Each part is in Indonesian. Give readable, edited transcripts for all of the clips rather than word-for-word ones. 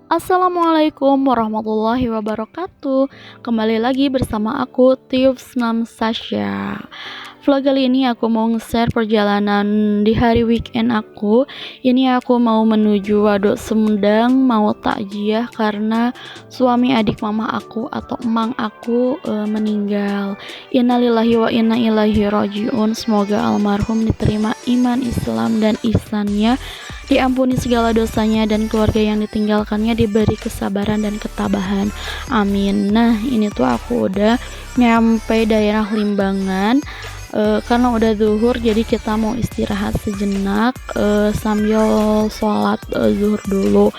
Assalamualaikum warahmatullahi wabarakatuh. Kembali lagi bersama aku Tips Nam Sasha. Vlog kali ini aku mau nge-share perjalanan di hari weekend aku. Ini aku mau menuju Waduk Sumedang, mau takjiah karena suami adik mama aku atau emang aku meninggal. Innalillahi wa inna ilaihi rajiun. Semoga almarhum diterima iman Islam dan ihsannya, diampuni segala dosanya, dan keluarga yang ditinggalkannya diberi kesabaran dan ketabahan. Amin. Nah, ini tuh aku udah nyampe daerah Limbangan. Karena udah zuhur, jadi kita mau istirahat sejenak sambil sholat zuhur dulu.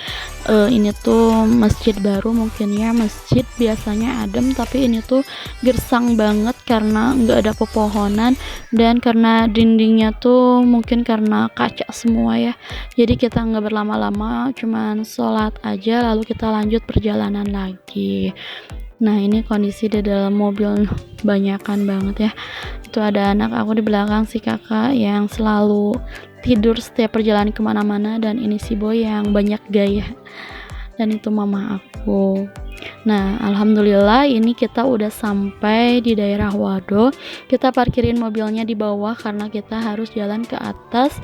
Ini tuh masjid baru, mungkin ya, masjid biasanya adem, tapi ini tuh gersang banget karena nggak ada pepohonan, dan karena dindingnya tuh mungkin karena kaca semua ya. Jadi kita nggak berlama-lama, cuman sholat aja lalu kita lanjut perjalanan lagi. Nah, ini kondisi di dalam mobil banyakan banget ya. Itu ada anak aku di belakang, si kakak yang selalu tidur setiap perjalanan kemana-mana, dan ini si boy yang banyak gaya, dan itu mama aku. Nah, alhamdulillah ini kita udah sampai di daerah Waduk. Kita parkirin mobilnya di bawah karena kita harus jalan ke atas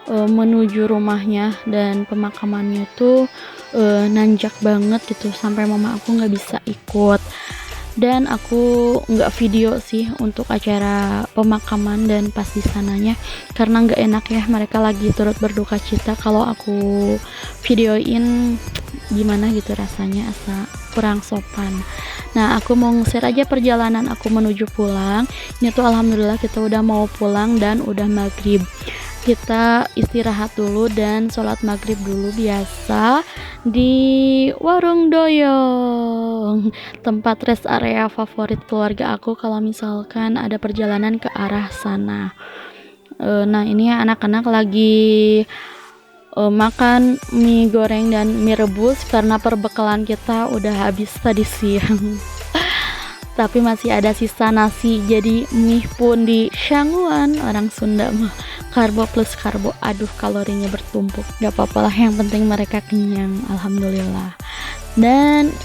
menuju rumahnya, dan pemakamannya tuh nanjak banget gitu, sampai mama aku nggak bisa ikut. Dan aku nggak video sih untuk acara pemakaman dan pas di sananya, karena nggak enak ya, mereka lagi turut berduka cita. Kalau aku videoin gimana gitu rasanya, asa kurang sopan. Nah, aku mau nge-share aja perjalanan aku menuju pulang. Ini tuh alhamdulillah kita udah mau pulang dan udah maghrib. Kita istirahat dulu dan sholat maghrib dulu biasa di warung doyong, tempat rest area favorit keluarga aku kalau misalkan ada perjalanan ke arah sana. Nah, ini anak-anak lagi makan mie goreng dan mie rebus karena perbekalan kita udah habis tadi siang. Tapi masih ada sisa nasi, jadi mie pun di Shangguan, orang Sunda mah karbo plus karbo, aduh kalorinya bertumpuk. Gak apa-apa lah, yang penting mereka kenyang, alhamdulillah. Dan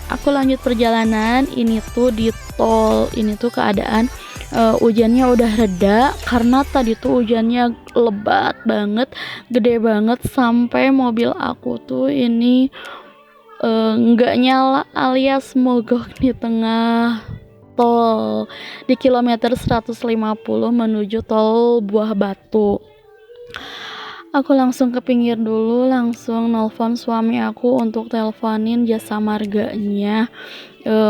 aku lanjut perjalanan. Ini tuh di tol, ini tuh keadaan hujannya udah reda, karena tadi tuh hujannya lebat banget, gede banget, sampai mobil aku tuh ini nggak nyala alias mogok di tengah tol di kilometer 150 menuju tol Buah Batu. Aku langsung ke pinggir dulu, langsung nelpon suami aku untuk teleponin jasa marganya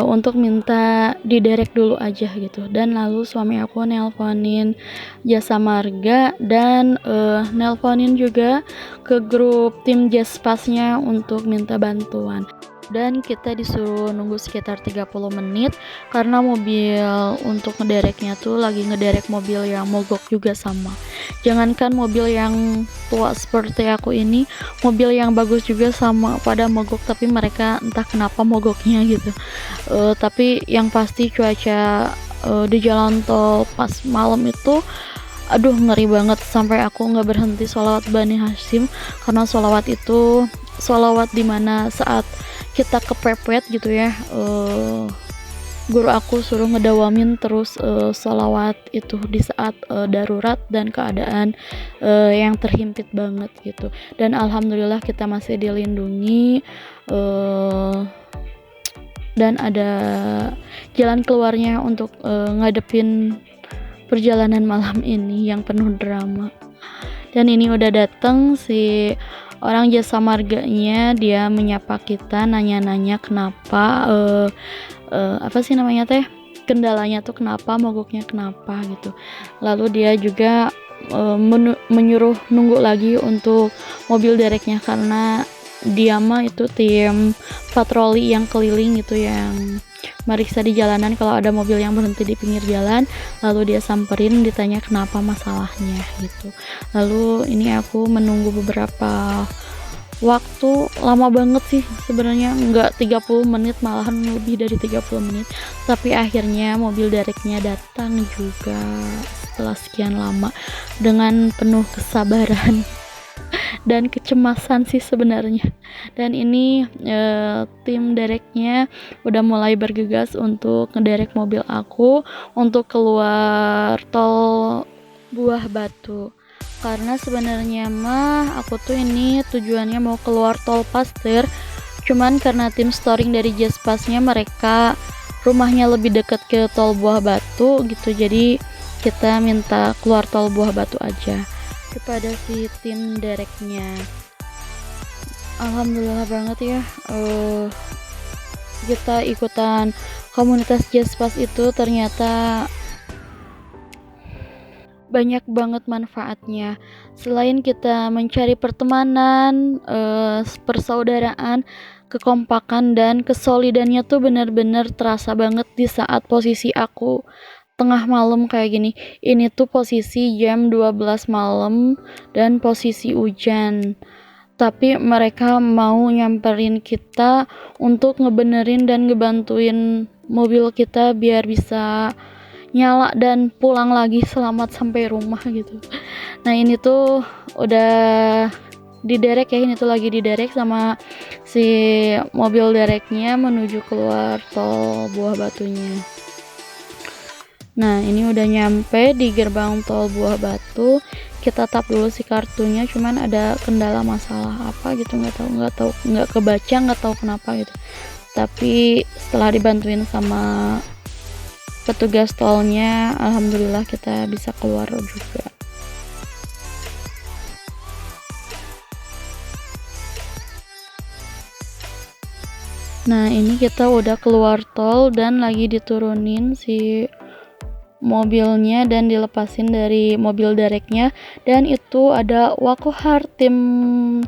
untuk minta diderek dulu aja gitu. Dan lalu suami aku nelponin jasa marga dan nelponin juga ke grup tim Jaspasnya untuk minta bantuan. Dan kita disuruh nunggu sekitar 30 menit karena mobil untuk ngedereknya tuh lagi ngederek mobil yang mogok juga sama. Jangankan mobil yang tua seperti aku ini, mobil yang bagus juga sama pada mogok, tapi mereka entah kenapa mogoknya gitu. Tapi yang pasti cuaca di jalan tol pas malam itu aduh ngeri banget, sampai aku nggak berhenti sholawat Bani Hashim, karena sholawat itu sholawat dimana saat kita kepepet gitu ya, guru aku suruh ngedawamin terus sholawat itu di saat darurat dan keadaan yang terhimpit banget gitu. Dan alhamdulillah kita masih dilindungi, dan ada jalan keluarnya untuk ngadepin perjalanan malam ini yang penuh drama. Dan ini udah dateng si orang jasa marganya, dia menyapa kita, nanya-nanya kenapa apa sih namanya teh, kendalanya tuh kenapa, mogoknya kenapa gitu. Lalu dia juga menyuruh nunggu lagi untuk mobil dereknya, karena dia mah itu tim patroli yang keliling gitu, yang meriksa di jalanan kalau ada mobil yang berhenti di pinggir jalan, lalu dia samperin, ditanya kenapa masalahnya gitu. Lalu ini aku menunggu beberapa waktu, lama banget sih sebenarnya, nggak 30 menit, malahan lebih dari 30 menit, tapi akhirnya mobil dereknya datang juga setelah sekian lama dengan penuh kesabaran. dan kecemasan sih sebenarnya. Dan ini tim dereknya udah mulai bergegas untuk ngederek mobil aku untuk keluar tol Buah Batu. Karena sebenarnya mah aku tuh ini tujuannya mau keluar tol Pasteur, cuman karena tim storing dari Jaspasnya mereka rumahnya lebih dekat ke tol Buah Batu gitu, jadi kita minta keluar tol Buah Batu aja kepada si tim dereknya. Alhamdulillah banget ya, kita ikutan komunitas Jaspas itu ternyata banyak banget manfaatnya. Selain kita mencari pertemanan, persaudaraan, kekompakan dan kesolidannya tuh benar-benar terasa banget di saat posisi aku tengah malam kayak gini. Ini tuh posisi jam 12 malam dan posisi hujan. Tapi mereka mau nyamperin kita untuk ngebenerin dan ngebantuin mobil kita biar bisa nyala dan pulang lagi selamat sampai rumah gitu. Nah ini tuh udah diderek ya, ini tuh lagi diderek sama si mobil dereknya menuju keluar tol Buah Batunya. Nah ini udah nyampe di gerbang tol Buah Batu, kita tap dulu si kartunya, cuman ada kendala masalah apa gitu, nggak kebaca, nggak tahu kenapa gitu. Tapi setelah dibantuin sama petugas tolnya, alhamdulillah kita bisa keluar juga. Nah ini kita udah keluar tol dan lagi diturunin si mobilnya dan dilepasin dari mobil dereknya, dan itu ada Wakohar tim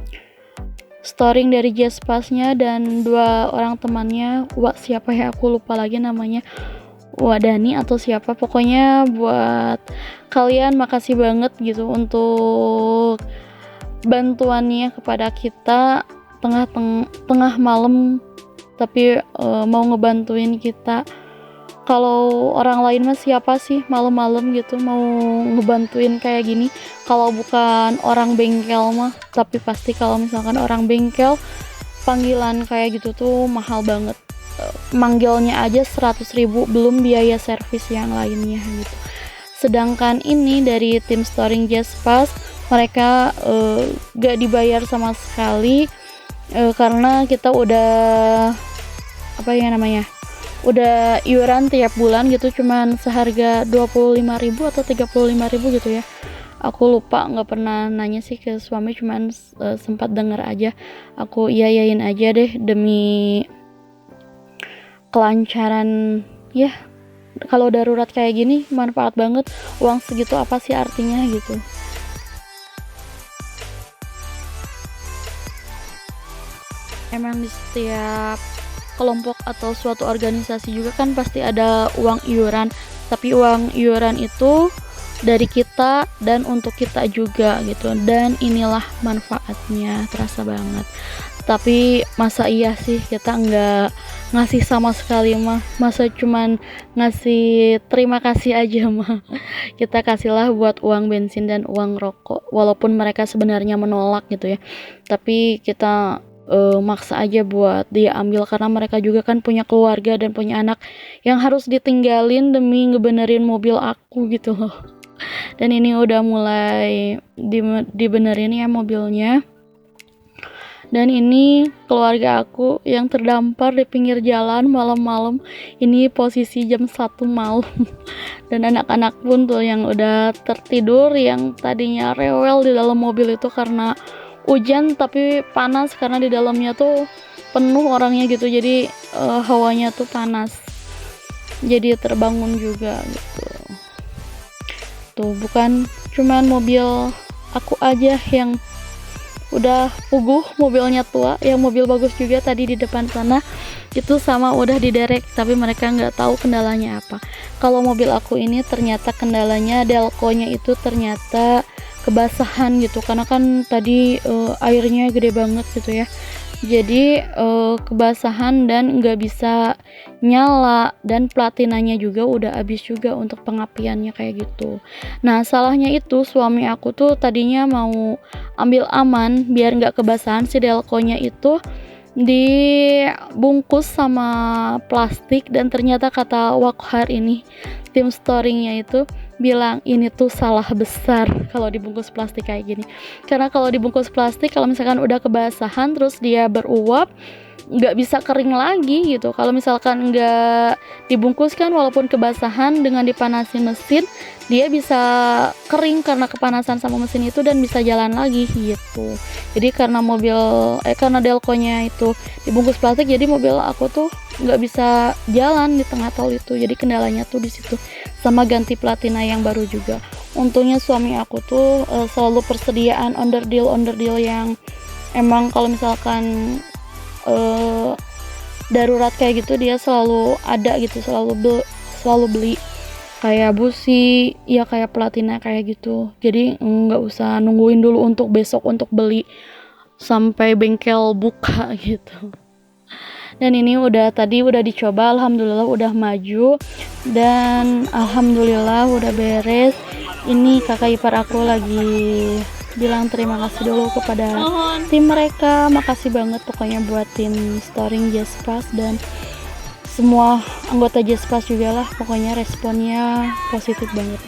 storing dari Jaspasnya dan 2 orang temannya. Siapa ya, aku lupa lagi namanya, Wadani atau siapa, pokoknya buat kalian makasih banget gitu untuk bantuannya kepada kita tengah malam, tapi mau ngebantuin kita. Kalau orang lain mah siapa sih malam-malam gitu mau ngebantuin kayak gini, kalau bukan orang bengkel mah. Tapi pasti kalau misalkan orang bengkel, panggilan kayak gitu tuh mahal banget, manggilnya aja 100.000 belum biaya servis yang lainnya gitu. Sedangkan ini dari tim storing Jaspas, mereka gak dibayar sama sekali, karena kita udah udah iuran tiap bulan gitu, cuman seharga 25.000 atau 35.000 gitu ya, aku lupa, nggak pernah nanya sih ke suami, cuman sempat dengar aja, aku iyain aja deh demi kelancaran ya. Kalau darurat kayak gini manfaat banget, uang segitu apa sih artinya gitu. Emang di setiap kelompok atau suatu organisasi juga kan pasti ada uang iuran, tapi uang iuran itu dari kita dan untuk kita juga gitu, dan inilah manfaatnya terasa banget. Tapi masa iya sih kita nggak ngasih sama sekali mah, masa cuman ngasih terima kasih aja mah. Kita kasihlah buat uang bensin dan uang rokok, walaupun mereka sebenarnya menolak gitu ya, tapi kita maksa aja buat dia ambil, karena mereka juga kan punya keluarga dan punya anak yang harus ditinggalin demi ngebenerin mobil aku gitu loh. Dan ini udah mulai dibenerin ya mobilnya, dan ini keluarga aku yang terdampar di pinggir jalan malam-malam, ini posisi jam 1 malam. Dan anak-anak pun tuh yang udah tertidur, yang tadinya rewel di dalam mobil itu karena hujan tapi panas, karena di dalamnya tuh penuh orangnya gitu, jadi hawanya tuh panas, jadi terbangun juga gitu. Tuh bukan cuman mobil aku aja yang udah puguh, mobilnya tua, yang mobil bagus juga tadi di depan sana itu sama udah diderek, tapi mereka nggak tahu kendalanya apa. Kalau mobil aku ini ternyata kendalanya delconya itu ternyata kebasahan gitu, karena kan tadi airnya gede banget gitu ya, jadi kebasahan dan nggak bisa nyala, dan platinanya juga udah habis juga untuk pengapiannya kayak gitu. Nah salahnya itu suami aku tuh tadinya mau ambil aman biar nggak kebasahan. Si delconya itu dibungkus sama plastik, dan ternyata kata Wakhar ini, tim storingnya itu bilang ini tuh salah besar kalau dibungkus plastik kayak gini. Karena kalau dibungkus plastik, kalau misalkan udah kebasahan terus dia beruap, nggak bisa kering lagi gitu. Kalau misalkan nggak dibungkus kan, walaupun kebasahan, dengan dipanasin mesin dia bisa kering karena kepanasan sama mesin itu dan bisa jalan lagi gitu. Jadi karena karena delconya itu dibungkus plastik, jadi mobil aku tuh nggak bisa jalan di tengah tol itu. Jadi kendalanya tuh di situ, sama ganti platina yang baru juga. Untungnya suami aku tuh selalu persediaan onderdil yang emang kalau misalkan darurat kayak gitu dia selalu ada gitu, selalu beli kayak busi ya, kayak platina kayak gitu. Jadi nggak usah nungguin dulu untuk besok untuk beli sampai bengkel buka gitu. Dan ini tadi udah dicoba, alhamdulillah udah maju dan alhamdulillah udah beres. Ini kakak ipar aku lagi bilang terima kasih dulu kepada tim mereka. Makasih banget pokoknya buat tim storing Jespas dan semua anggota Jespas juga lah, pokoknya responnya positif banget.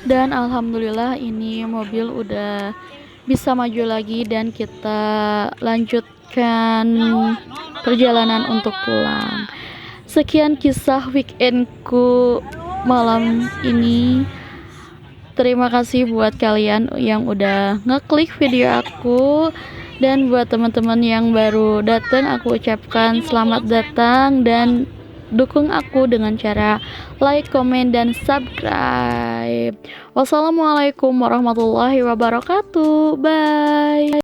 Dan alhamdulillah ini mobil udah bisa maju lagi dan kita lanjutkan perjalanan untuk pulang. Sekian kisah weekendku malam ini. Terima kasih buat kalian yang udah ngeklik video aku, dan buat teman-teman yang baru datang aku ucapkan selamat datang dan dukung aku dengan cara like, komen, dan subscribe. Wassalamualaikum warahmatullahi wabarakatuh. Bye.